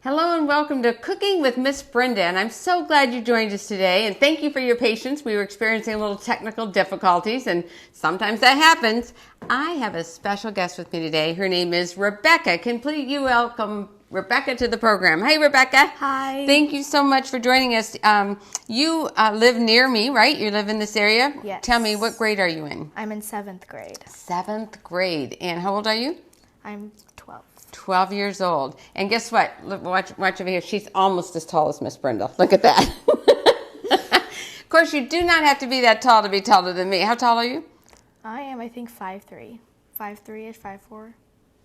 Hello and welcome to Cooking with Miss Brenda, and I'm so glad you joined us today, and thank you for your patience. We were experiencing a little technical difficulties, and sometimes that happens. I have a special guest with me today. Her name is Rebecca. Can please you welcome Rebecca to the program. Hey, Rebecca. Hi. Thank you so much for joining us. You live near me, right? You live in this area? Yes. Tell me, what grade are you in? I'm in 7th grade. 7th grade. And how old are you? I'm 12. 12 years old. And guess what? Look, watch over here. She's almost as tall as Miss Brenda. Look at that. Of course, you do not have to be that tall to be taller than me. How tall are you? I am, I think, 5'3". 5'3"-ish, 5'4".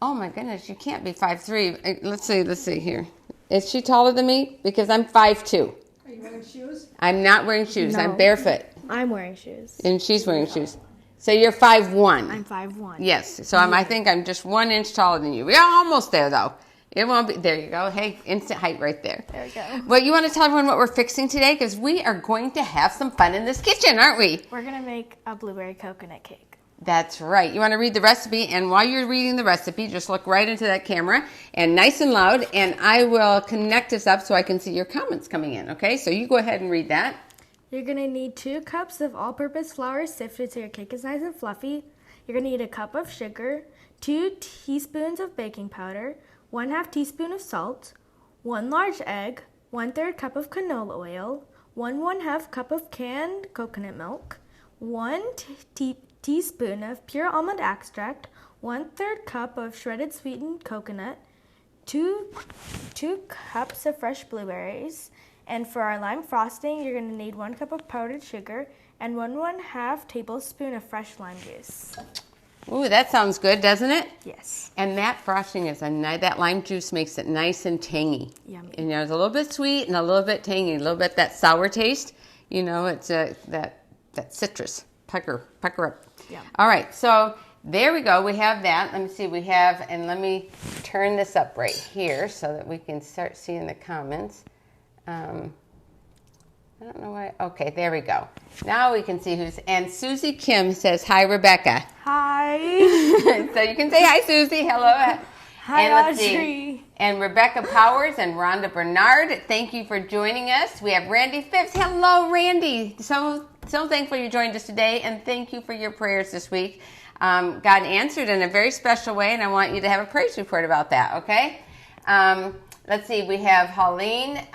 Oh, my goodness. You can't be 5'3". Let's see here. Is she taller than me? Because I'm 5'2". Are you wearing shoes? I'm not wearing shoes. No. I'm barefoot. I'm wearing shoes. And she's wearing shoes. So you're 5'1". I'm 5'1". Yes. So I think I'm just 1 inch taller than you. We're almost there, though. It won't be. There you go. Hey, instant height right there. There we go. Well, you want to tell everyone what we're fixing today? Because we are going to have some fun in this kitchen, aren't we? We're going to make a blueberry coconut cake. That's right. You want to read the recipe, and while you're reading the recipe, just look right into that camera and nice and loud, and I will connect this up so I can see your comments coming in, okay? So you go ahead and read that. You're going to need 2 cups of all-purpose flour sifted so your cake is nice and fluffy. You're going to need a cup of sugar, 2 teaspoons of baking powder, 1/2 teaspoon of salt, 1 large egg, 1/3 cup of canola oil, 1/2 cup of canned coconut milk, 1 teaspoon of pure almond extract, 1/3 cup of shredded sweetened coconut, 2 cups of fresh blueberries. And for our lime frosting, you're going to need 1 cup of powdered sugar and 1/2 tablespoon of fresh lime juice. Ooh, that sounds good, doesn't it? Yes. And that frosting is that lime juice makes it nice and tangy. Yummy. And there's a little bit sweet and a little bit tangy, a little bit that sour taste. You know, it's that citrus. Pucker up. Yeah. All right, so there we go. We have that. Let me see. And let me turn this up right here so that we can start seeing the comments. I don't know why. Okay, there we go. Now we can see and Susie Kim says, hi, Rebecca. Hi. So you can say hi, Susie. Hello. Hi, and let's Audrey. see. And Rebecca Powers and Rhonda Bernard, thank you for joining us. We have Randy Phipps. Hello, Randy. So thankful you joined us today, and thank you for your prayers this week. God answered in a very special way, and I want you to have a praise report about that, okay? Let's see. We have Pauline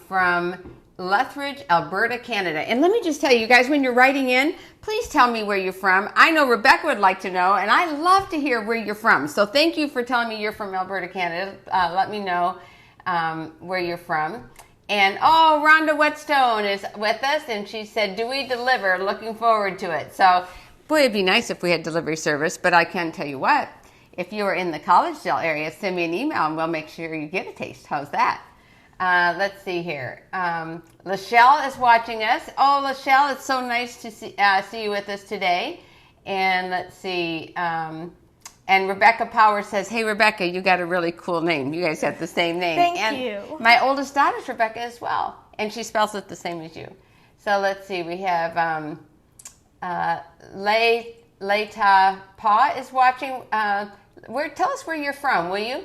from Lethbridge, Alberta, Canada. And let me just tell you guys, when you're writing in, please tell me where you're from. I know Rebecca would like to know, and I love to hear where you're from. So thank you for telling me you're from Alberta, Canada. Let me know where you're from. And Rhonda Whetstone is with us, and she said, do we deliver? Looking forward to it. So, boy, it'd be nice if we had delivery service, but I can tell you what, if you are in the Collegedale area, send me an email, and we'll make sure you get a taste. How's that? Let's see here. Lachelle is watching us. Oh, Lachelle, it's so nice to see you with us today. And let's see. And Rebecca Powers says, hey, Rebecca, you got a really cool name. You guys have the same name. Thank you. My oldest daughter's Rebecca as well. And she spells it the same as you. So let's see. We have Leita Pa is watching. Tell us where you're from, will you?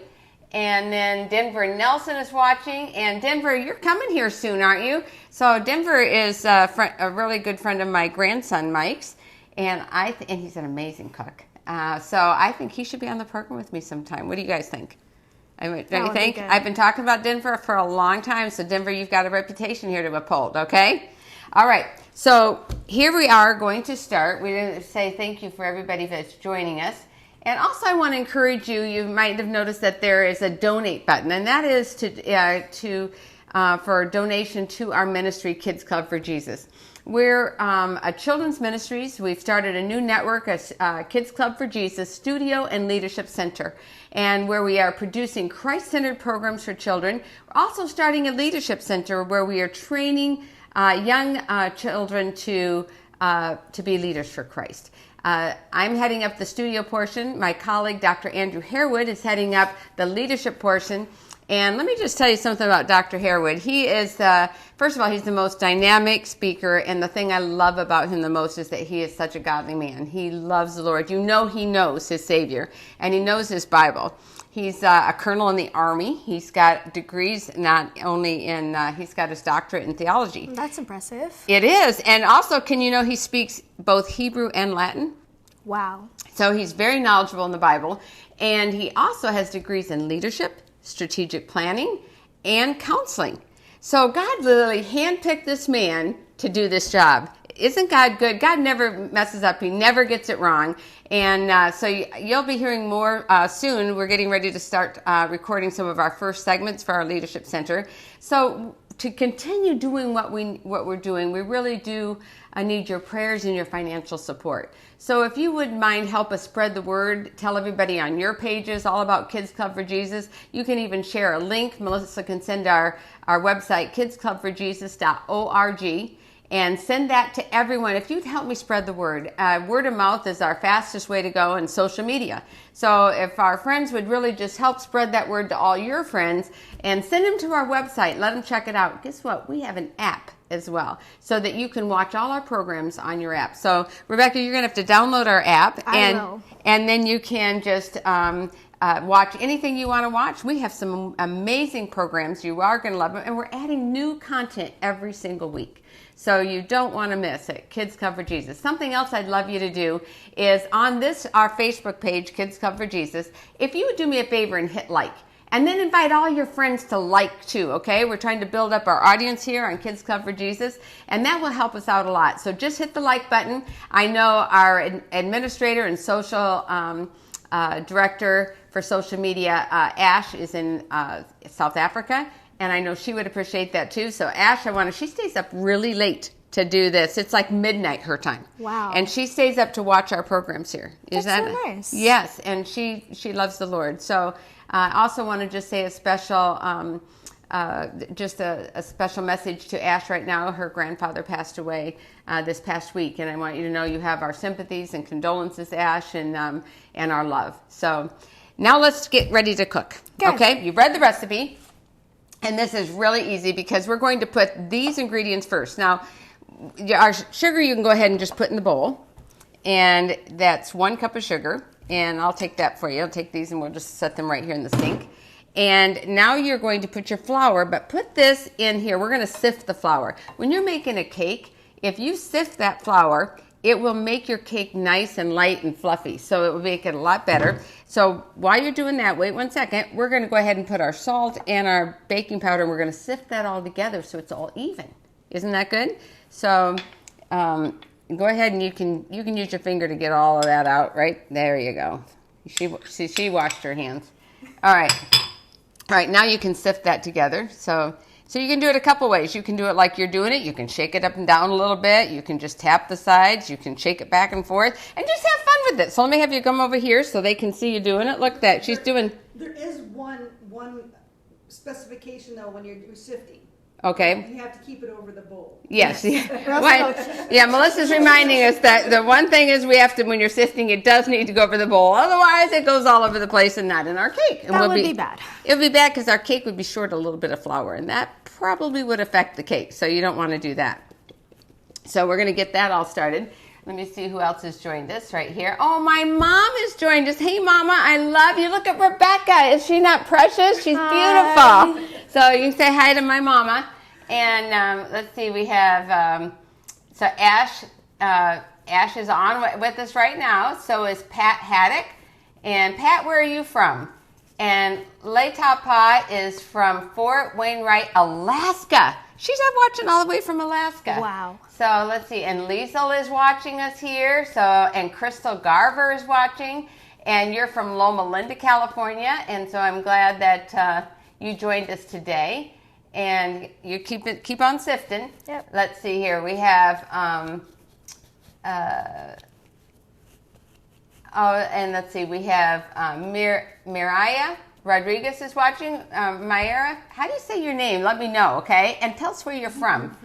And then Denver Nelson is watching. And Denver, you're coming here soon, aren't you? So Denver is a really good friend of my grandson, Mike's. And he's an amazing cook. So I think he should be on the program with me sometime. What do you guys think? Don't you think? I've been talking about Denver for a long time. So Denver, you've got a reputation here to uphold, okay? All right. So here we are going to start. We didn't say thank you for everybody that's joining us. And also I want to encourage you, you might have noticed that there is a donate button, and that is for a donation to our ministry, Kids Club for Jesus. We're a children's ministries. We've started a new network, a Kids Club for Jesus Studio and Leadership Center, and where we are producing Christ-centered programs for children. We're also starting a leadership center where we are training young children to be leaders for Christ. I'm heading up the studio portion. My colleague, Dr. Andrew Harewood, is heading up the leadership portion. And let me just tell you something about Dr. Harewood. He is, first of all, he's the most dynamic speaker. And the thing I love about him the most is that he is such a godly man. He loves the Lord. You know he knows his Savior, and he knows his Bible. He's a colonel in the Army. He's got degrees not only in, he's got his doctorate in theology. That's impressive. It is. And also, can you know he speaks both Hebrew and Latin? Wow. So he's very knowledgeable in the Bible. And he also has degrees in leadership, strategic planning, and counseling. So God literally handpicked this man to do this job. Isn't God good? God never messes up. He never gets it wrong. And so you'll be hearing more soon. We're getting ready to start recording some of our first segments for our Leadership Center. So to continue doing what we're doing, we really do need your prayers and your financial support. So if you would mind, help us spread the word. Tell everybody on your pages all about Kids Club for Jesus. You can even share a link. Melissa can send our website, kidsclubforjesus.org. And send that to everyone. If you'd help me spread the word. Word of mouth is our fastest way to go in social media. So if our friends would really just help spread that word to all your friends and send them to our website, let them check it out. Guess what? We have an app as well so that you can watch all our programs on your app. So Rebecca, you're going to have to download our app. And then you can just watch anything you want to watch. We have some amazing programs. You are going to love them. And we're adding new content every single week. So you don't want to miss it. Kids Club for Jesus. Something else I'd love you to do is on our Facebook page, Kids Club for Jesus, if you would do me a favor and hit like, and then invite all your friends to like too, okay? We're trying to build up our audience here on Kids Club for Jesus, and that will help us out a lot. So just hit the like button. I know our administrator and social director for social media, Ash, is in South Africa. And I know she would appreciate that too. So Ash, she stays up really late to do this. It's like midnight her time. Wow. And she stays up to watch our programs here. That's so nice. Yes, and she loves the Lord. So I also want to just say a special, a special message to Ash right now. Her grandfather passed away this past week. And I want you to know you have our sympathies and condolences, Ash, and our love. So now let's get ready to cook. Okay? You've read the recipe. And this is really easy because we're going to put these ingredients first. Now, our sugar you can go ahead and just put in the bowl. And that's 1 cup of sugar. And I'll take that for you. I'll take these and we'll just set them right here in the sink. And now you're going to put your flour, but put this in here. We're going to sift the flour. When you're making a cake, if you sift that flour, it will make your cake nice and light and fluffy. So it will make it a lot better. So while you're doing that, wait 1 second. We're going to go ahead and put our salt and our baking powder, and we're going to sift that all together so it's all even. Isn't that good? So go ahead and you can use your finger to get all of that out. Right there, you go. She washed her hands. All right. Now you can sift that together. So you can do it a couple ways. You can do it like you're doing it. You can shake it up and down a little bit. You can just tap the sides. You can shake it back and forth and just have fun with it. So let me have you come over here so they can see you doing it. Look at that. She's doing. There is one specification though when you're sifting. Okay. You have to keep it over the bowl. Yes. Yeah, Melissa's reminding us that the one thing is we have to, when you're sifting, it does need to go over the bowl. Otherwise, it goes all over the place and not in our cake. And that would be bad. It would be bad because our cake would be short a little bit of flour, and that probably would affect the cake. So you don't want to do that. So we're going to get that all started. Let me see who else has joined us right here. Oh, my mom has joined us. Hey, Mama, I love you. Look at Rebecca. Is she not precious? She's beautiful. So you can say hi to my mama. And let's see, we have, so Ash is on with us right now. So is Pat Haddock. And Pat, where are you from? And Leitapa is from Fort Wainwright, Alaska. She's up watching all the way from Alaska. Wow. So let's see, and Liesel is watching us here. So, and Crystal Garver is watching. And you're from Loma Linda, California. And so I'm glad that you joined us today. And you keep on sifting. Yep. Let's see here. We have and let's see. We have Miraya Rodriguez is watching. Myra, how do you say your name? Let me know, okay? And tell us where you're from.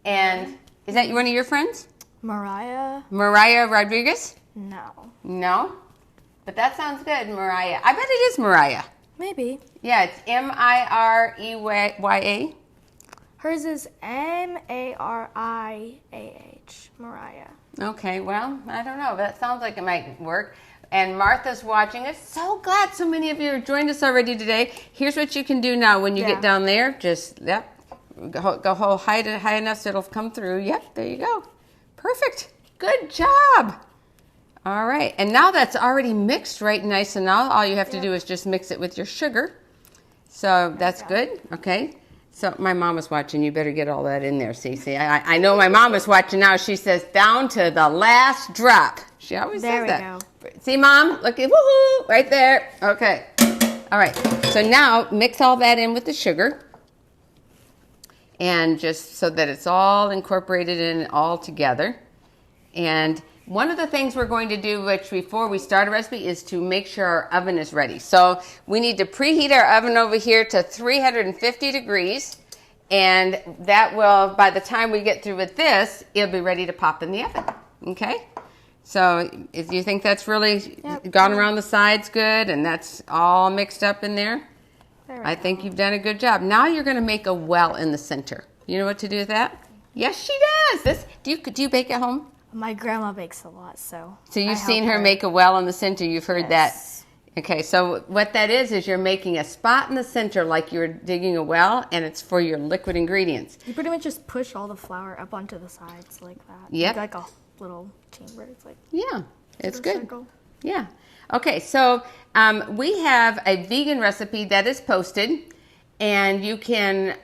And is that one of your friends? Mariah Rodriguez? No. But that sounds good, Mariah. I bet it is Mariah. Maybe. Yeah, it's Mireyah. Hers is Mariah. Mariah. Okay, well, I don't know. That sounds like it might work. And Martha's watching us. So glad so many of you have joined us already today. Here's what you can do now when you get down there. Just, go high enough so it'll come through. Yep, there you go. Perfect. Good job. All right, and now that's already mixed right nice, and now all you have to do is just mix it with your sugar. So that's good, okay? So my mom was watching. You better get all that in there, Cece. I know my mom is watching now. She says down to the last drop. She always says that. There we go. See, Mom? Look at woohoo, right there. Okay. All right, so now mix all that in with the sugar. And just so that it's all incorporated in all together. And one of the things we're going to do, which before we start a recipe, is to make sure our oven is ready. So we need to preheat our oven over here to 350 degrees. And that will, by the time we get through with this, it'll be ready to pop in the oven. Okay? So if you think that's really gone around the sides good and that's all mixed up in there, I think you've done a good job. Now you're going to make a well in the center. You know what to do with that? Yes, she does. Do you bake at home? My grandma bakes a lot, so you've seen her make a well in the center. You've heard that. Okay, so what that is you're making a spot in the center like you're digging a well, and it's for your liquid ingredients. You pretty much just push all the flour up onto the sides like that. Yep. Like a little chamber. It's like it's good. Circle. Yeah. Okay, so we have a vegan recipe that is posted. And you can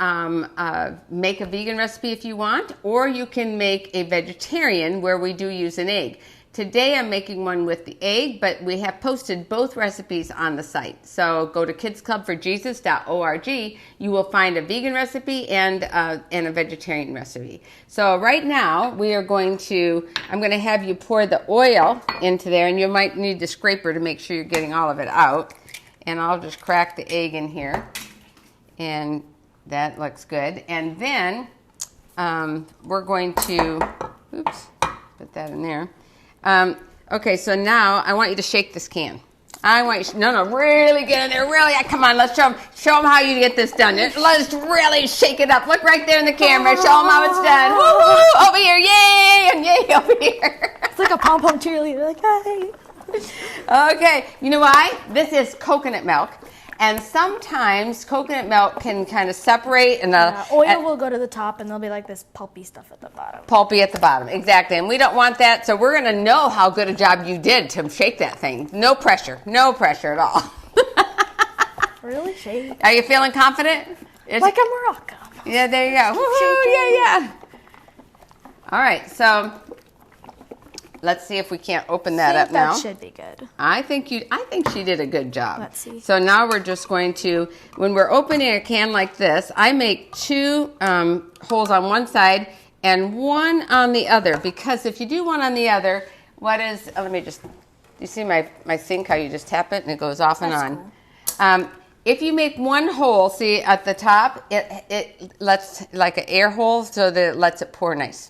make a vegan recipe if you want, or you can make a vegetarian where we do use an egg. Today I'm making one with the egg, but we have posted both recipes on the site. So go to kidsclubforjesus.org. You will find a vegan recipe and a vegetarian recipe. So right now I'm going to have you pour the oil into there, and you might need the scraper to make sure you're getting all of it out. And I'll just crack the egg in here. And that looks good. And then we're going to, put that in there. Okay, so now I want you to shake this can. Really get in there. Really, come on, let's show them how you get this done. Let's really shake it up. Look right there in the camera. Show them how it's done. Woo-hoo! Over here, yay, and yay over here. It's like a pom-pom cheerleader, like, hey. Okay, you know why? This is coconut milk. And sometimes coconut milk can kind of separate. And oil will go to the top, and there'll be like this pulpy stuff at the bottom. Pulpy at the bottom, exactly. And we don't want that, so we're going to know how good a job you did to shake that thing. No pressure at all. Really shake. Are you feeling confident? Like a Morocco. Yeah, there you go. Woo-hoo, yeah. All right, so let's see if we can't open that up now. That should be good. I think she did a good job. Let's see. So now we're just going to, when we're opening a can like this, I make 2 holes on one side and 1 on the other, because if you do 1 on the other, you see my sink, how you just tap it and it goes off and on. Cool. If you make 1 hole, see at the top, it lets like an air hole so that it lets it pour nice.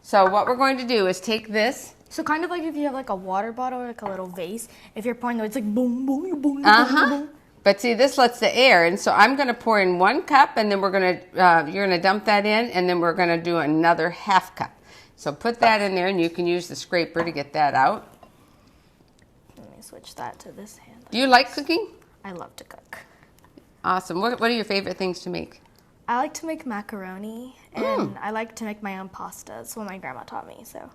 So what we're going to do is take this. So kind of like if you have like a water bottle or like a little vase, if you're pouring, it's like boom, boom, boom, boom, boom. But see, this lets the air, and so I'm going to pour in 1 cup, and then you're going to dump that in, and then we're going to do another half cup. So put that in there, and you can use the scraper to get that out. Let me switch that to this hand. Do you like cooking? I love to cook. Awesome. What are your favorite things to make? I like to make macaroni, and I like to make my own pasta. That's what my grandma taught me, so.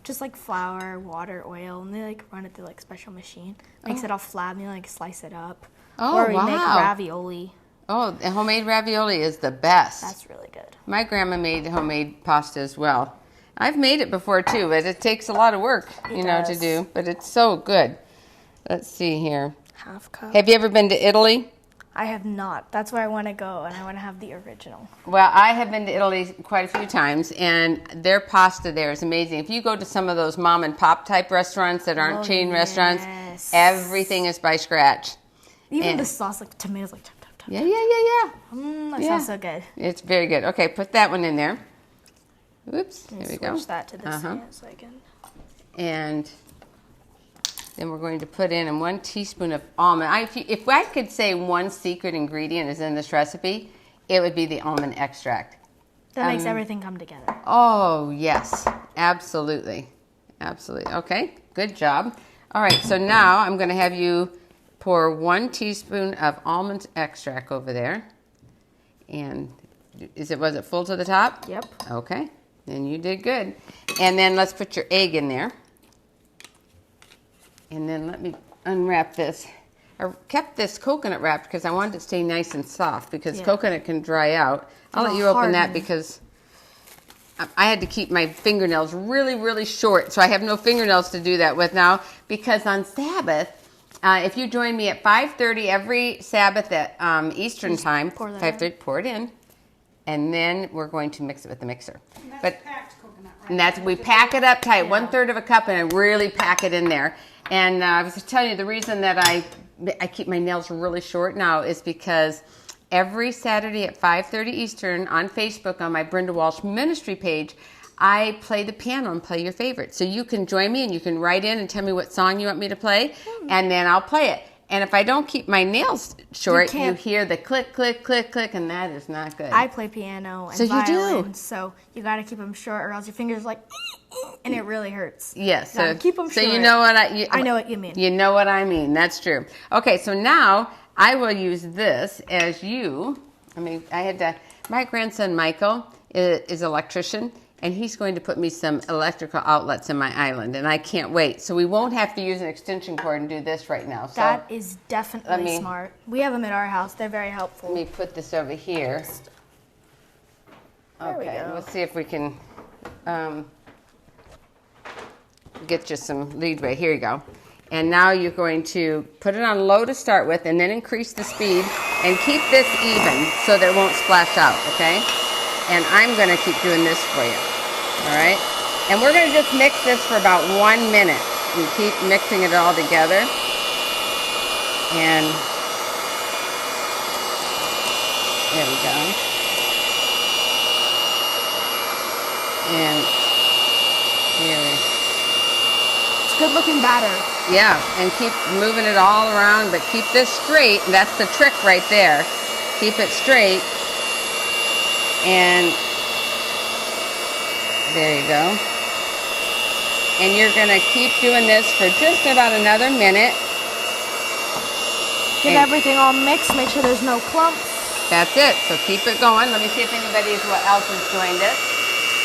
Just like flour, water, oil, and they like run it through like special machine. Makes it all flat, and you like slice it up. Or we make ravioli. Oh, the homemade ravioli is the best. That's really good. My grandma made homemade pasta as well. I've made it before too, but it takes a lot of work, to do. But it's so good. Let's see here. Half cup. Have you ever been to Italy? I have not. That's where I want to go, and I want to have the original. Well, I have been to Italy quite a few times, and their pasta there is amazing. If you go to some of those mom and pop type restaurants that aren't chain restaurants, everything is by scratch. Even the sauce, like tomatoes, like chop, chop, chop. Yeah. That sounds so good. It's very good. Okay, put that one in there. Oops, here we go. Switch that to this hand so I can. And then we're going to put in 1 teaspoon of almond. If I could say 1 secret ingredient is in this recipe, it would be the almond extract. That makes everything come together. Oh, yes. Absolutely. Okay, good job. All right, so now I'm going to have you pour 1 teaspoon of almond extract over there. And was it full to the top? Yep. Okay, then you did good. And then let's put your egg in there. And then let me unwrap this. I kept this coconut wrapped because I wanted it to stay nice and soft because coconut can dry out. I'll let you open that because I had to keep my fingernails really, really short, so I have no fingernails to do that with now because on Sabbath, if you join me at 5:30 every Sabbath at Eastern time, 5:30, pour it in, and then we're going to mix it with the mixer. And that's But packed coconut, right? and we pack it up tight, 1/3 of a cup, and I really pack it in there. And I was just telling you the reason that I keep my nails really short now is because every Saturday at 5:30 Eastern on Facebook on my Brenda Walsh Ministry page, I play the piano and play your favorite. So you can join me and you can write in and tell me what song you want me to play, and then I'll play it. And if I don't keep my nails short, you hear the click, click, click, click, and that is not good. I play piano and violin, so you got to keep them short or else your fingers like, and it really hurts. Yes, so keep them short. So you know what I know what you mean. You know what I mean. That's true. Okay, so now I will use this as my grandson Michael is an electrician, and he's going to put me some electrical outlets in my island, and I can't wait. So we won't have to use an extension cord and do this right now. So that is definitely smart. We have them at our house. They're very helpful. Let me put this over here. There we Okay, go. let's see if we can get you some leadway. Here you go. And now you're going to put it on low to start with and then increase the speed and keep this even so that it won't splash out, okay? And I'm going to keep doing this for you, all right? And we're going to just mix this for about 1 minute and keep mixing it all together. And there we go. And here. It's good looking batter. Yeah, and keep moving it all around, but keep this straight. That's the trick right there. Keep it straight. And there you go. And you're going to keep doing this for just about another minute. Get everything all mixed. Make sure there's no clumps. That's it. So keep it going. Let me see if anybody else has joined us.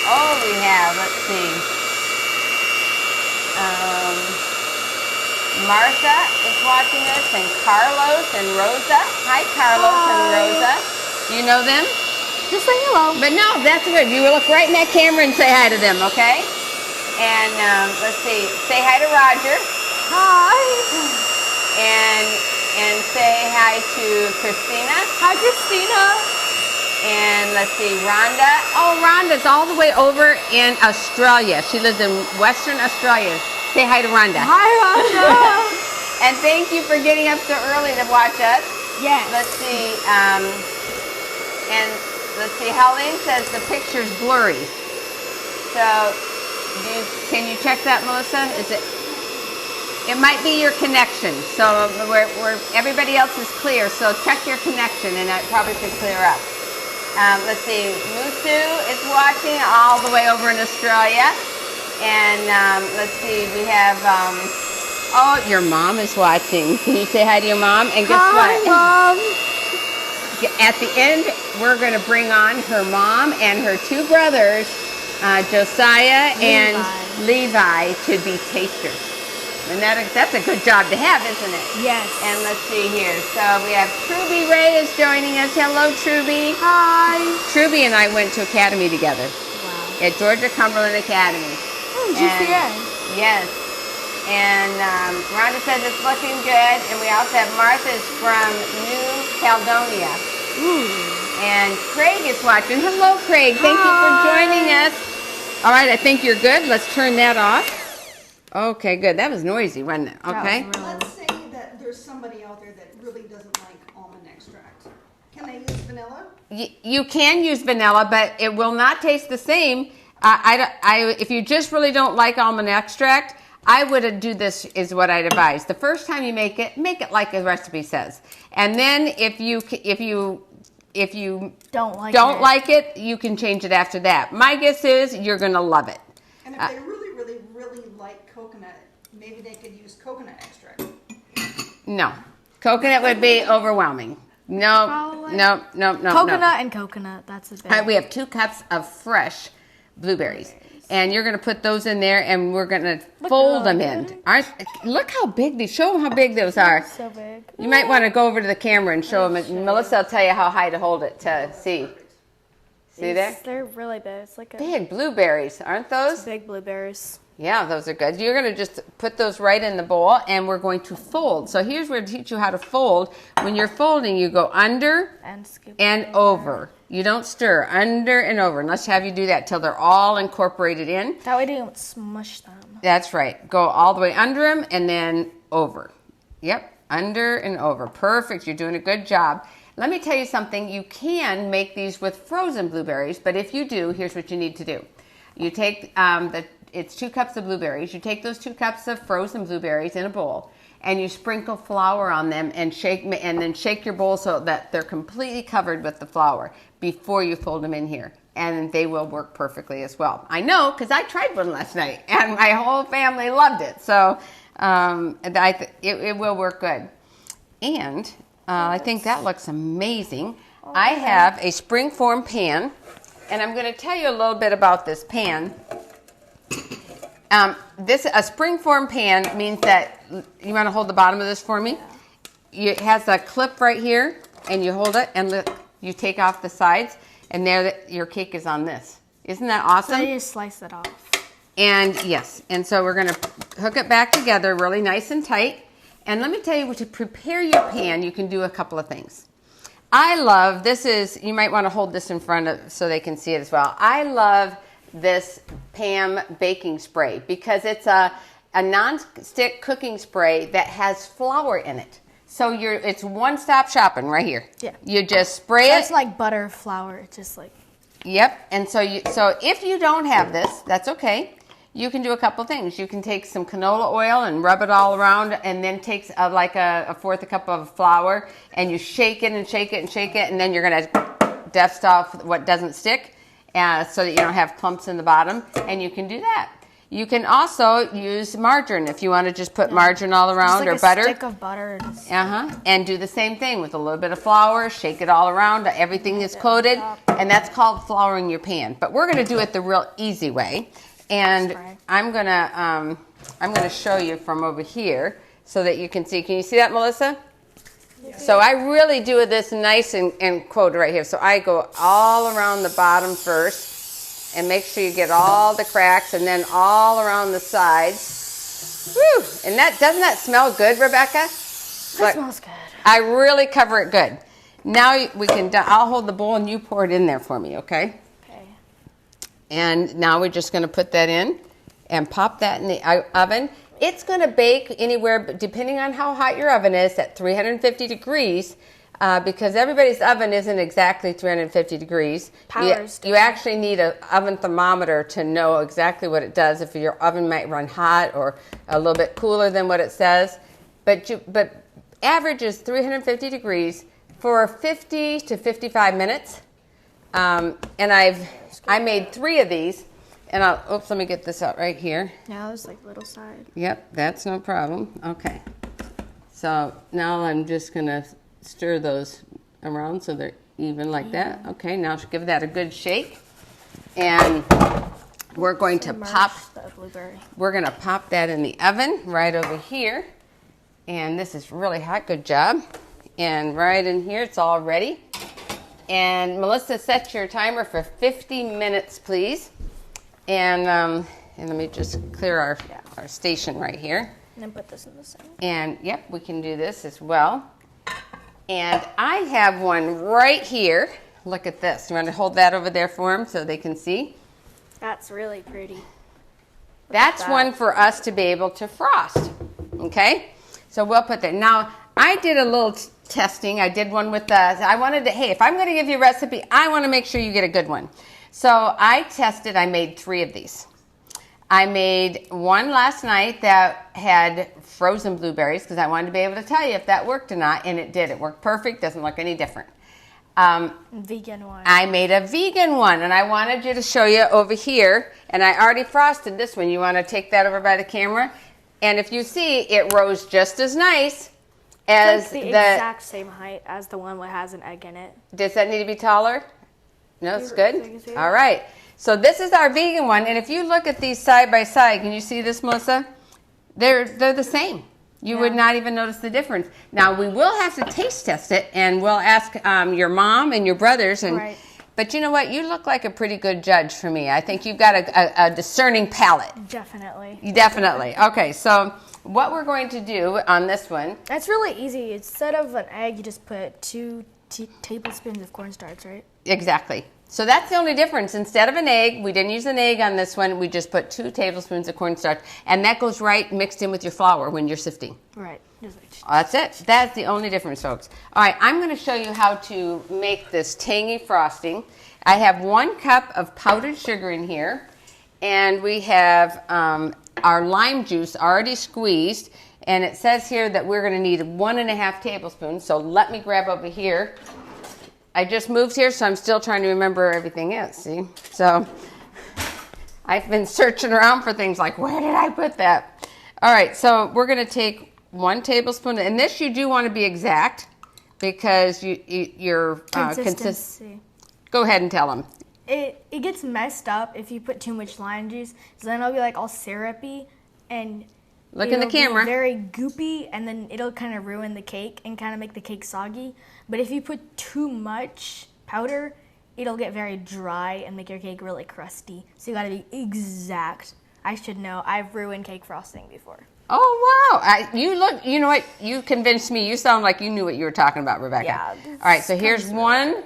Oh, we have. Let's see. Martha is watching us, and Carlos and Rosa. Hi, Carlos and Rosa. You know them? Just say hello. But no, that's good. You will look right in that camera and say hi to them, okay? And let's see. Say hi to Roger. Hi. And say hi to Christina. Hi, Christina. And let's see, Rhonda. Oh, Rhonda's all the way over in Australia. She lives in Western Australia. Say hi to Rhonda. Hi, Rhonda. And thank you for getting up so early to watch us. Yes. Let's see. And let's see. Helene says the picture's blurry. So, can you check that, Melissa? Is it? It might be your connection. So everybody else is clear. So check your connection, and that probably should clear up. Let's see. Musu is watching all the way over in Australia. And let's see, we have, oh, your mom is watching. Can you say hi to your mom? And guess what? Hi, Mom. At the end, we're going to bring on her mom and her 2 brothers, Josiah and Levi, to be tasters. And that's a good job to have, isn't it? Yes. And let's see here. So we have Truby Ray is joining us. Hello, Truby. Hi. Truby and I went to academy together. Wow. At Georgia Cumberland Academy. GCA. Yes. And Rhonda says it's looking good. And we also have Martha's from New Caledonia. Ooh. And Craig is watching. Hello, Craig. Thank you for joining us. All right, I think you're good. Let's turn that off. Okay, good. That was noisy, wasn't it? Okay. Let's say that there's somebody out there that really doesn't like almond extract. Can they use vanilla? You can use vanilla, but it will not taste the same. If you just really don't like almond extract, I would do this is what I'd advise. The first time you make it like the recipe says. And then if you don't like it, you can change it after that. My guess is you're going to love it. And if they really like coconut, maybe they could use coconut extract. No. Coconut would be overwhelming. No, Probably. no. Coconut and coconut. That's a big. All right, we have 2 cups of fresh blueberries. And you're going to put those in there, and we're going to fold them in. Look how big these. Show them how big those are. So big. You might want to go over to the camera and show them. Melissa will tell you how high to hold it to see. See there? They're really big. It's like a Big blueberries, aren't those? big blueberries. Yeah, those are good. You're going to just put those right in the bowl, and we're going to fold. So here's where to teach you how to fold. When you're folding, you go under And scoop and over. You don't stir, under and over. And let's have you do that till they're all incorporated in. That way they don't smush them. That's right. Go all the way under them and then over. Yep, under and over. Perfect. You're doing a good job. Let me tell you something. You can make these with frozen blueberries, but if you do, here's what you need to do. You take it's 2 cups of blueberries. You take those 2 cups of frozen blueberries in a bowl, and you sprinkle flour on them and then shake your bowl so that they're completely covered with the flour before you fold them in here. And they will work perfectly as well. I know, because I tried one last night, and my whole family loved it. So it will work good. And I think that looks amazing. I have a springform pan, and I'm going to tell you a little bit about this pan. A springform pan means that, you want to hold the bottom of this for me? It has a clip right here, and you hold it, and you take off the sides, and there your cake is on this. Isn't that awesome? So you just slice it off. And yes, and so we're going to hook it back together really nice and tight. And let me tell you, to prepare your pan, you can do a couple of things. I love, you might want to hold this in front of so they can see it as well. I love this Pam baking spray because it's a non-stick cooking spray that has flour in it. So it's one-stop shopping right here. Yeah. You just spray it. It's like butter flour. It's just like. Yep. And so if you don't have this, that's okay. You can do a couple things. You can take some canola oil and rub it all around, and then take a fourth a cup of flour, and you shake it and shake it and shake it, and then you're going to dust off what doesn't stick. So that you don't have clumps in the bottom, and you can do that. You can also use margarine if you want to just put margarine all around, just like or butter. A stick of butter. And do the same thing with a little bit of flour. Shake it all around. Everything is coated, and that's called flouring your pan. But we're going to do it the real easy way, and I'm gonna show you from over here so that you can see. Can you see that, Melissa? So I really do this nice and quoted right here. So I go all around the bottom first and make sure you get all the cracks, and then all around the sides. Woo! And doesn't that smell good, Rebecca? That smells good. I really cover it good. Now I'll hold the bowl and you pour it in there for me, okay? Okay. And now we're just going to put that in and pop that in the oven. It's going to bake anywhere, depending on how hot your oven is, at 350 degrees, because everybody's oven isn't exactly 350 degrees. You actually need an oven thermometer to know exactly what it does, if your oven might run hot or a little bit cooler than what it says. But average is 350 degrees for 50 to 55 minutes. And I made 3 of these. And let me get this out right here. Now there's like little side. Yep, that's no problem. Okay. So now I'm just going to stir those around so they're even like that. Okay, now give that a good shake. And we're going to pop that in the oven right over here. And this is really hot. Good job. And right in here, it's all ready. And Melissa, set your timer for 50 minutes, please. And let me just clear our station right here. And then put this in the sink. And, yep, we can do this as well. And I have one right here. Look at this. You want to hold that over there for them so they can see? That's really pretty. That's one for us to be able to frost. Okay? So we'll put that. Now, I did a little testing. I did one with if I'm going to give you a recipe, I want to make sure you get a good one. So I made 3 of these. I made one last night that had frozen blueberries because I wanted to be able to tell you if that worked or not, and it did. It worked perfect, doesn't look any different. Vegan one. I made a vegan one, and I wanted you to show you over here, and I already frosted this one. You want to take that over by the camera? And if you see, it rose just as nice as It's like the exact same height as the one that has an egg in it. Does that need to be taller? No, it's So good. you can see it? All right. So this is our vegan one, and if you look at these side by side, can you see this, Melissa? They're the same. You would not even notice the difference. Now we will have to taste test it, and we'll ask your mom and your brothers. And Right. but you know what? You look like a pretty good judge for me. I think you've got a discerning palate. Definitely. Definitely. Okay. So what we're going to do on this one? That's really easy. Instead of an egg, you just put 2 tablespoons of cornstarch, right? Exactly. So that's the only difference. Instead of an egg, we didn't use an egg on this one. We just put 2 tablespoons of cornstarch, and that goes right mixed in with your flour when you're sifting. Right. That's it. That's the only difference, folks. All right, I'm going to show you how to make this tangy frosting. I have 1 cup of powdered sugar in here, and we have our lime juice already squeezed, and it says here that we're going to need 1.5 tablespoons. So let me grab over here. I just moved here, so I'm still trying to remember where everything is, see? So I've been searching around for things like, where did I put that? All right, so we're going to take 1 tablespoon, and this you do want to be exact because your Consistency. Go ahead and tell them. It gets messed up if you put too much lime juice, so then it'll be like all syrupy and Look in the it'll camera. be very goopy, and then it'll kind of ruin the cake and kind of make the cake soggy. But if you put too much powder, it'll get very dry and make your cake really crusty. So you gotta be exact. I should know. I've ruined cake frosting before. Oh, wow. You know what? You convinced me. You sound like you knew what you were talking about, Rebecca. Yeah. All right, so here's one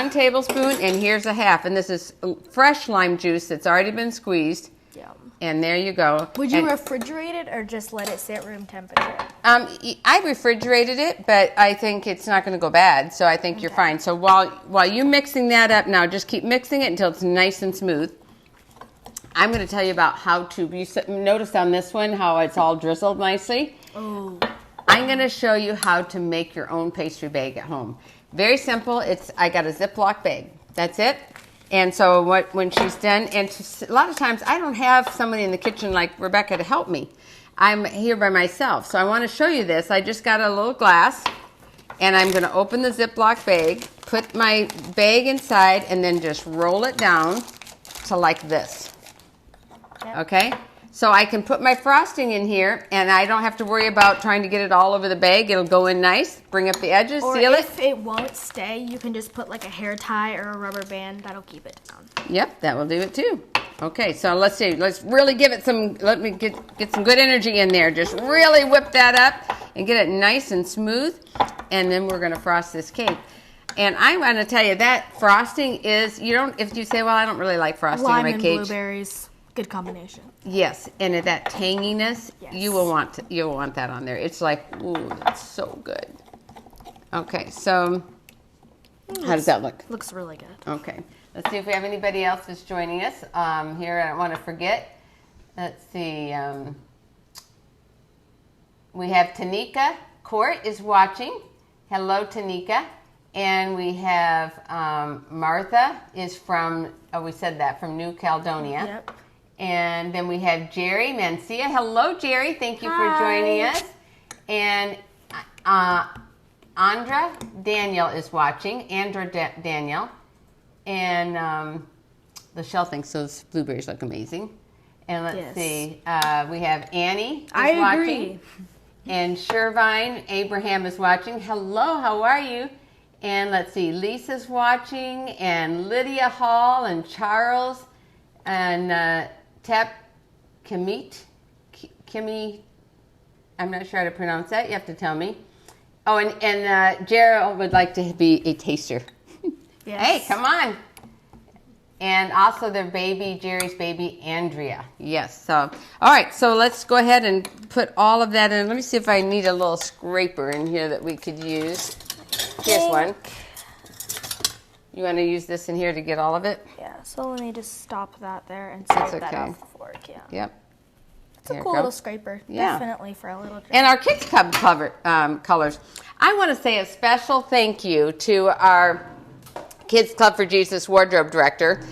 tablespoon, and here's a half. And this is fresh lime juice that's already been squeezed. Yeah. And there you go. Would you refrigerate it or just let it sit room temperature? I refrigerated it, but I think it's not going to go bad, so I think you're fine. So while you're mixing that up now, just keep mixing it until it's nice and smooth. I'm going to tell you about how to. You notice on this one how it's all drizzled nicely. Oh. I'm going to show you how to make your own pastry bag at home. Very simple. I got a Ziploc bag. That's it. And so when she's done, and a lot of times I don't have somebody in the kitchen like Rebecca to help me. I'm here by myself. So I want to show you this. I just got a little glass, and I'm going to open the Ziploc bag, put my bag inside, and then just roll it down to like this. Yep. Okay? So I can put my frosting in here, and I don't have to worry about trying to get it all over the bag. It'll go in nice, bring up the edges, seal it. Or if it won't stay, you can just put like a hair tie or a rubber band. That'll keep it down. Yep, that will do it too. Okay, so let's see. Let's really give it some, let me get some good energy in there. Just really whip that up and get it nice and smooth. And then we're going to frost this cake. And I'm going to tell you that frosting is, if you say, well, I don't really like frosting Lime in my and cake. blueberries. Good combination. Yes, and that tanginess, Yes. you'll want that on there. It's like, ooh, that's so good. Okay, so how does that look? Looks really good. Okay, let's see if we have anybody else that's joining us. Here, I don't want to forget. Let's see. We have Tanika Court is watching. Hello, Tanika. And we have Martha is from, we said that, from New Caledonia. Yep. And then we have Jerry Mancia. Hello, Jerry. Thank you for joining us. And Andra Daniel is watching. Daniel. And Lachelle thinks those blueberries look amazing. And let's see. We have Annie is watching. I agree. And Shervine Abraham is watching. Hello, how are you? And let's see. Lisa's watching. And Lydia Hall and Charles. And Tep Kimmy, I'm not sure how to pronounce that. You have to tell me. Oh, and Gerald would like to be a taster. Yes. Hey, come on. And also their baby, Jerry's baby, Andrea. Yes. So, all right. So let's go ahead and put all of that in. Let me see if I need a little scraper in here that we could use. Here's one. You want to use this in here to get all of it? Yeah, so let me just stop that there and scrape that off the fork, yeah. Yep. It's a cool little scraper, definitely for a little drink. And our Kids Club colors. I want to say a special thank you to our Kids Club for Jesus wardrobe director.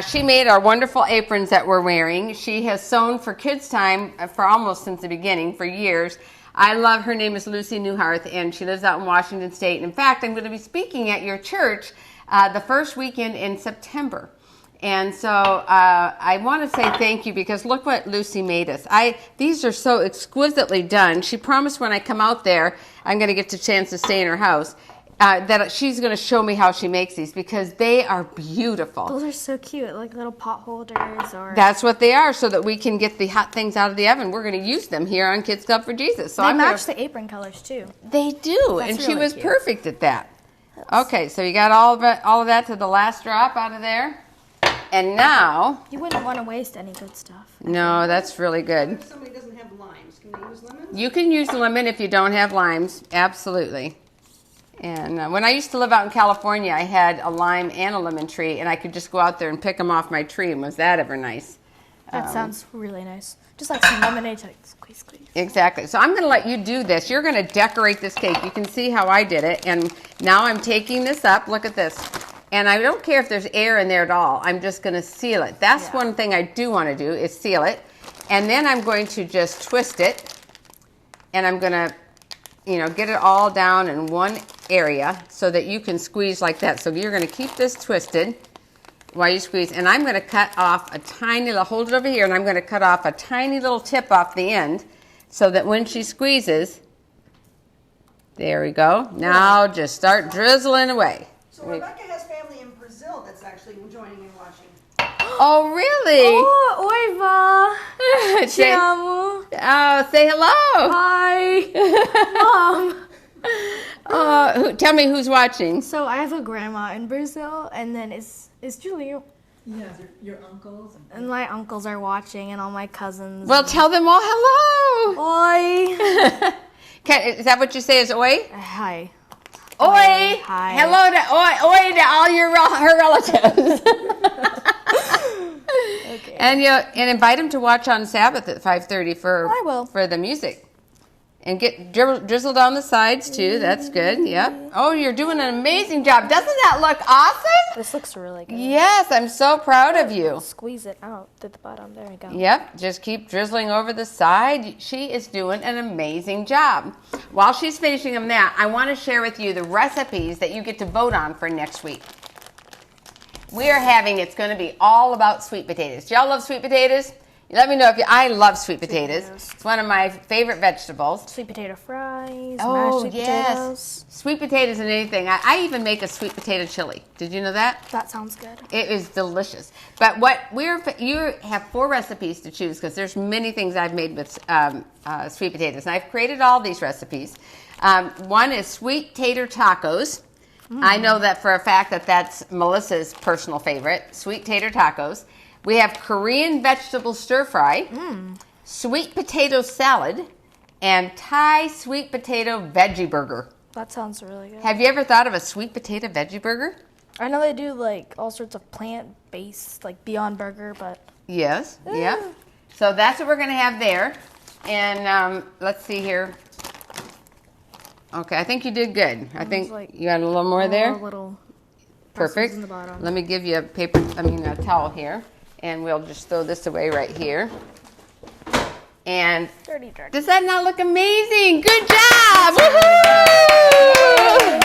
She made our wonderful aprons that we're wearing. She has sewn for Kids Time for almost since the beginning, for years. I love her. Name is Lucy Newharth, and she lives out in Washington State. And in fact, I'm going to be speaking at your church the first weekend in September. And so I want to say thank you, because look what Lucy made us. These are so exquisitely done. She promised when I come out there, I'm going to get the chance to stay in her house, that she's going to show me how she makes these, because they are beautiful. Those are so cute, like little pot holders. That's what they are, so that we can get the hot things out of the oven. We're going to use them here on Kids Club for Jesus. So they match the apron colors too. They do, That's and she really was cute. perfect at that. Okay, so you got all of that to the last drop out of there. And now... You wouldn't want to waste any good stuff. No, that's really good. If somebody doesn't have limes, can they use lemons? You can use lemon if you don't have limes, absolutely. And when I used to live out in California, I had a lime and a lemon tree, and I could just go out there and pick them off my tree, and was that ever nice? That sounds really nice. Just like some lemonade, like squeeze, squeeze. Exactly. So I'm going to let you do this. You're going to decorate this cake. You can see how I did it. And now I'm taking this up. Look at this. And I don't care if there's air in there at all. I'm just going to seal it. That's one thing I do want to do, is seal it. And then I'm going to just twist it. And I'm going to, get it all down in one area so that you can squeeze like that. So you're going to keep this twisted while you squeeze. And I'm going to cut off a tiny little, hold it over here, and I'm going to cut off a tiny little tip off the end so that when she squeezes, there we go. Now just start drizzling away. So Rebecca has family in Brazil that's actually joining and watching. Oh, really? Oh, oiva. Say- Te amo. Oh, say hello. Hi. Mom. Tell me who's watching. So I have a grandma in Brazil, and then it's Julie. Yes, your uncles. And my uncles are watching, and all my cousins. Well, tell them all hello. Oi. Is that what you say is oi? Hi. Oi. Hi. Hello to all her relatives. Okay. And invite them to watch on Sabbath at 5:30 I will. for the music. And get drizzled on the sides too. That's good. Yep. Oh, you're doing an amazing job. Doesn't that look awesome? This looks really good. Yes, I'm so proud of you. Squeeze it out to the bottom. There we go. Yep, just keep drizzling over the side. She is doing an amazing job. While she's finishing them that, I want to share with you the recipes that you get to vote on for next week. We are having, it's going to be all about sweet potatoes. Do y'all love sweet potatoes? Let me know if I love sweet potatoes. It's one of my favorite vegetables. Sweet potato fries. Oh, mashed sweet yes. potatoes. Sweet potatoes and anything. I even make a sweet potato chili. Did you know that? That sounds good. It is delicious. But you have 4 recipes to choose, because there's many things I've made with sweet potatoes. And I've created all these recipes. One is sweet tater tacos. I know that for a fact that's Melissa's personal favorite, sweet tater tacos. We have Korean vegetable stir fry, sweet potato salad, and Thai sweet potato veggie burger. That sounds really good. Have you ever thought of a sweet potato veggie burger? I know they do like all sorts of plant-based, like Beyond Burger, but Yes. Yep. So that's what we're going to have there. And let's see here. Okay, I think you did good. I think like you got a little more there. all little Perfect. in the bottom. Let me give you a towel here, and we'll just throw this away right here. And Dirty. does that not look amazing? Good job! Woohoo!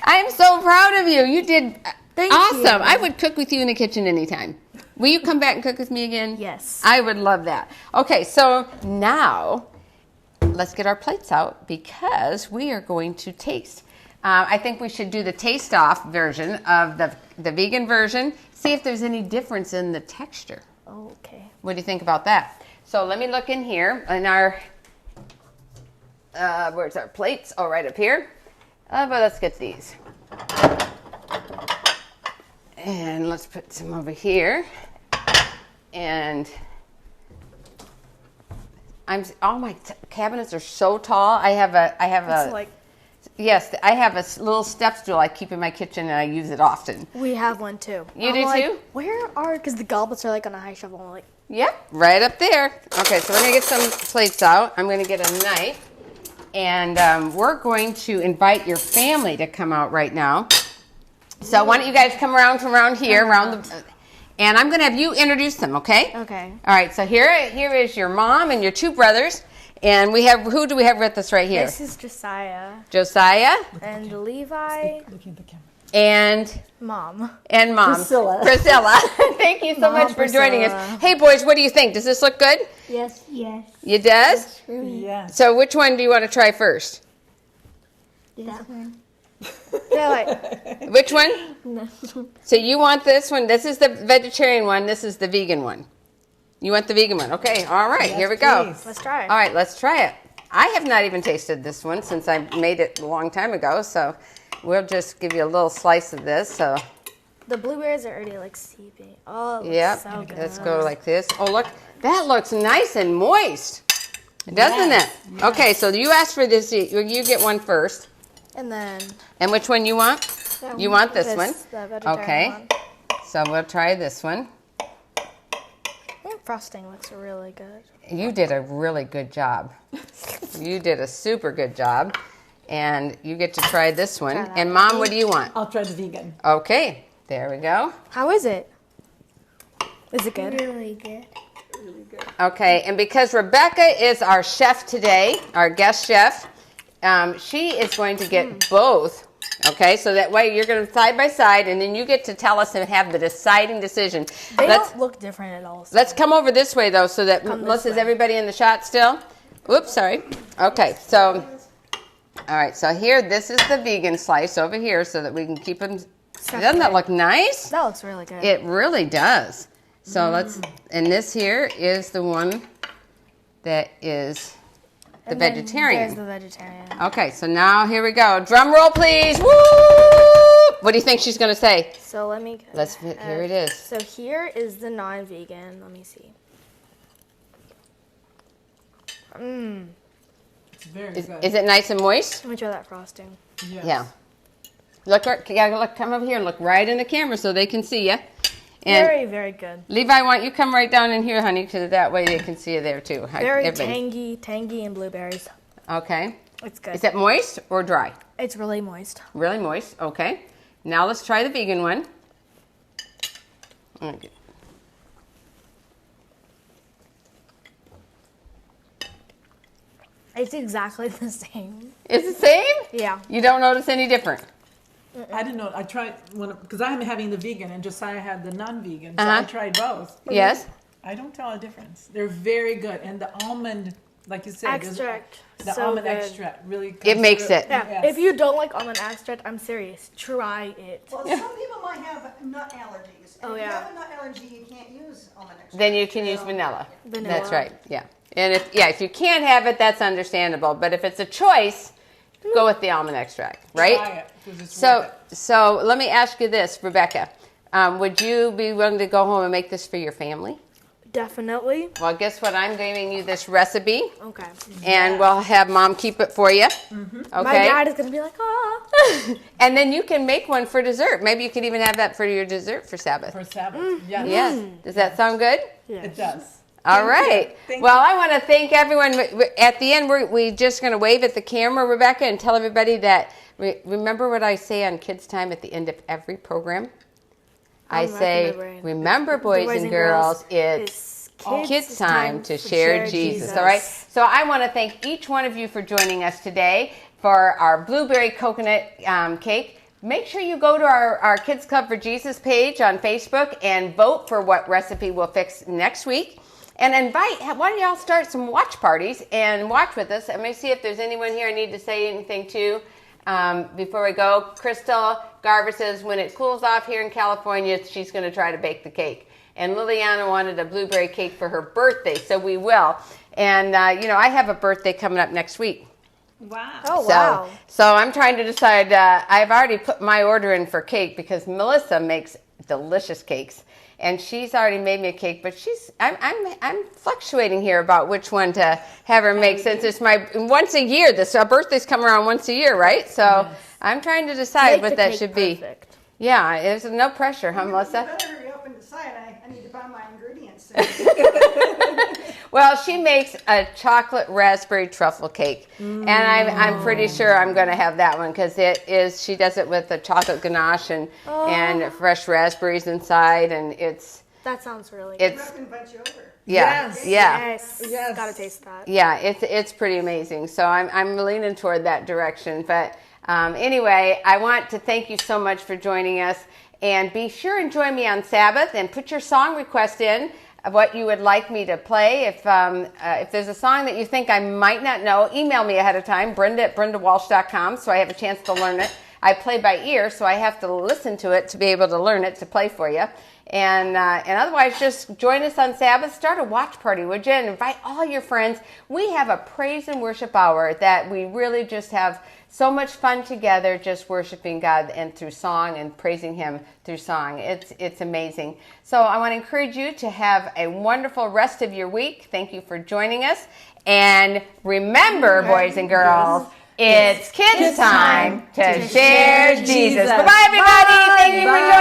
I'm so proud of you. You did Thank awesome. you. I would cook with you in the kitchen anytime. Will you come back and cook with me again? Yes. I would love that. Okay, so now let's get our plates out, because we are going to taste. I think we should do the taste-off version of the vegan version. See if there's any difference in the texture. Okay. What do you think about that? So let me look in here in our, where's our plates? Oh, right up here. But let's get these. And let's put some over here. And all my cabinets are so tall. I have It's like yes, I have a little step stool I keep in my kitchen, and I use it often. we have one too. You I'm do like, too? Because the goblets are like on a high shelf. I'm like, Yep, right up there. Okay, so we're gonna get some plates out. I'm gonna get a knife, and we're going to invite your family to come out right now. So why don't you guys come around from around here, and I'm going to have you introduce them, okay? Okay. All right, so here is your mom and your two brothers, and who do we have with us right here? This is Josiah Josiah and Levi. Looking at the camera. and Mom. Mom. Priscilla. Thank you so much for joining Priscilla. us. Hey, boys, what do you think? Does this look good? Yes. Yes. It does? Yes. So which one do you want to try first? That one. They're like, Which one? So you want this one. This is the vegetarian one. This is the vegan one. You want the vegan one. Okay, all right, Yes, here we go. please. let's try it. All right, let's try it. I have not even tasted this one since I made it a long time ago, so we'll just give you a little slice of this. So, The blueberries are already like seeping. Oh, it looks yep, so good. let's go like this. Oh, look, that looks nice and moist, doesn't Yes, it? Okay, so you asked for this. You get one first. And then And which one you want? You want this one? The vegetarian Okay. one. So we'll try this one. I think frosting looks really good. You did a really good job. You did a super good job. And you get to try this one. Try that And Mom, what do you want? I'll try the vegan. Okay, there we go. How is it? Is it good? Really good. Okay, and because Rebecca is our chef today, our guest chef, she is going to get both. Okay, so that way you're going to side by side, and then you get to tell us and have the deciding decision. They Let's don't look different at all. let's come over this way though, so that Come this Melissa's way. everybody in the shot still. Whoops, sorry. Okay, so all right, so here this is the vegan slice over here, so that we can keep them. Doesn't that look nice? That looks really good. It really does. So let's, and this here is the one that is the And then vegetarian. There's the vegetarian. Okay, so now here we go. Drum roll, please. Woo! What do you think she's going to say? So let me. Here it is. So here is the non-vegan. Let me see. It's very Is, good. is it nice and moist? Let me try that frosting. Yes. Yeah. Look, come over here and look right in the camera so they can see you. And Very, very good. Levi, why don't you come right down in here, honey, because that way they can see you there too. Very Everybody. tangy and blueberries. Okay. It's good. Is it moist or dry? It's really moist. Really moist. Okay. Now let's try the vegan one. Okay. It's exactly the same. It's the same? Yeah. You don't notice any different? I didn't know. I tried because I'm having the vegan and Josiah had the non-vegan, so Uh-huh. I tried both. Yes. I don't tell a difference. They're very good, and the almond, like you said, is- Extract. the so almond good. extract really. It comes makes through. it. Yeah. Yes. If you don't like almond extract, I'm serious. Try it. Well, some people might have nut allergies. Oh, If you yeah. have a nut allergy, you can't use almond extract. Then you can use So- vanilla. Vanilla. That's right. Yeah. And if you can't have it, that's understandable. But if it's a choice, go with the almond extract, right? Try it, 'cause it's worth it. So let me ask you this, Rebecca. Would you be willing to go home and make this for your family? Definitely. Well, guess what? I'm giving you this recipe, Okay. and we'll have Mom keep it for you. Okay. My dad is gonna be like, oh. And then you can make one for dessert. Maybe you could even have that for your dessert for Sabbath. For Sabbath. Yes. Yes. Does that sound good? It does. All right. Thank Well, I want to thank everyone. At the end, we're just going to wave at the camera, Rebecca, and tell everybody that, remember what I say on Kids Time at the end of every program? I I'm say, remembering. remember, boys and girls, it's kids' time to share Jesus. All right. So I want to thank each one of you for joining us today for our blueberry coconut cake. Make sure you go to our Kids Club for Jesus page on Facebook and vote for what recipe we'll fix next week. And why don't y'all start some watch parties and watch with us. Let me see if there's anyone here I need to say anything to before we go. Crystal Garver says when it cools off here in California, she's going to try to bake the cake. And Liliana wanted a blueberry cake for her birthday, so we will. And, I have a birthday coming up next week. Wow. Oh, wow. So I'm trying to decide. I've already put my order in for cake because Melissa makes delicious cakes, and she's already made me a cake. But I'm fluctuating here about which one to have her make since it's my once a year. Our birthdays come around once a year, right? So Yes. I'm trying to decide Make what the that cake should be. perfect. Yeah, there's no pressure, huh, You Melissa? better hurry up and decide. I need to buy my ingredients. Well, she makes a chocolate raspberry truffle cake, and I'm pretty sure I'm going to have that one because she does it with the chocolate ganache and fresh raspberries inside, and That sounds really good. it's Invite you over. Yes. Yes. Yes. Gotta taste that. yeah, it's pretty amazing. So I'm leaning toward that direction. But anyway, I want to thank you so much for joining us, and be sure and join me on Sabbath and put your song request in of what you would like me to play. If there's a song that you think I might not know, email me ahead of time, Brenda@BrendaWalsh.com, so I have a chance to learn it. I play by ear, so I have to listen to it to be able to learn it to play for you. And otherwise, just join us on Sabbath. Start a watch party, would you? And invite all your friends. We have a praise and worship hour that we really just have so much fun together, just worshiping God and through song and praising Him through song. It's amazing. So I want to encourage you to have a wonderful rest of your week. Thank you for joining us. And remember, boys and girls, it's kids' time to share Jesus. Bye-bye, everybody. Thank you for joining.